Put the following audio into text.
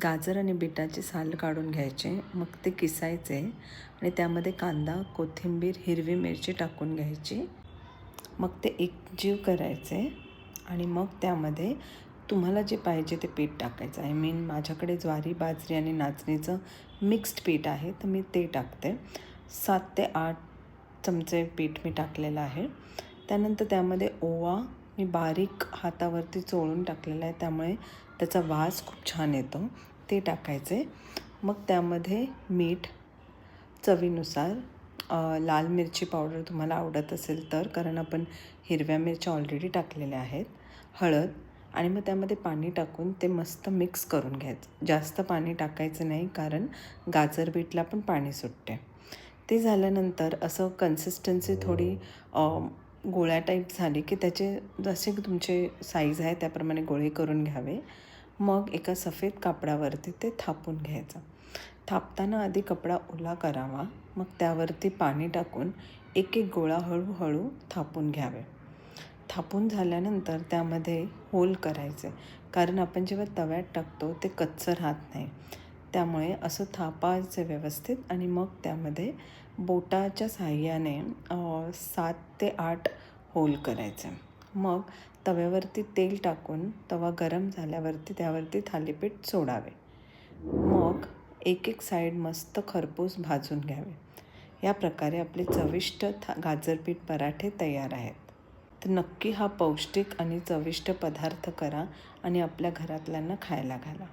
गाजर आणि बीटाचे साल काढून घ्यायचे, मग ते किसायचे आणि त्यामध्ये कांदा, कोथिंबीर, हिरवी मिरची टाकून घ्यायची. मग ते एकजीव करायचे आणि मग त्यामध्ये तुम्हाला जे पाहिजे ते पीठ टाकायचं. माझ्याकडे ज्वारी, बाजरी आणि नाचणीचं मिक्स्ड पीठ आहे, तर मी ते टाकते. 7 ते 8 चमचे पीठ मी टाकलेलं आहे. त्यानंतर त्यामध्ये ओवा मी बारीक हातावरती चोळून टाकलेला आहे, त्यामुळे त्याचा वास खूप छान येतो. ते टाकायचे. मग त्यामध्ये मीठ चवीनुसार, लाल मिरची पावडर तुम्हाला आवडत असेल तर, कारण आपण हिरव्या मिरच्या ऑलरेडी टाकलेल्या आहेत, हळद आणि मग त्यामध्ये पाणी टाकून ते मस्त मिक्स करून घ्यायचं. जास्त पाणी टाकायचं नाही, कारण गाजर बीटला पण पाणी सुटते. ते झाल्यानंतर असं कन्सिस्टन्सी थोडी गोळ्या टाईप झाली की त्याचे जसे तुमचे साईज आहे त्याप्रमाणे गोळे करून घ्यावे. मग एका सफेद कापडावरती ते थापून घ्यायचं. थापताना आधी कपडा ओला करावा, मग त्यावरती पाणी टाकून एक एक गोळा हळूहळू थापून घ्यावे. थापून झाल्यानंतर त्यामध्ये होल करायचे, कारण आपण जेव्हा तव्यात टाकतो ते कच्चं राहत नाही. त्यामुळे असं थापायचं व्यवस्थित आणि मग त्यामध्ये बोटाच्या साहाय्याने 7 ते 8 होल करायचे. मग तव्यावरती तेल टाकून तवा गरम झाल्यावरती त्यावरती थालीपीठ सोडावे. मग एक एक साईड मस्त खरपूस भाजून घ्यावे. या प्रकारे आपले चविष्ट गाजरपीठ पराठे तयार आहेत. तर नक्की हा पौष्टिक आणि चविष्ट पदार्थ करा आणि आपल्या घरातल्यांना खायला घाला.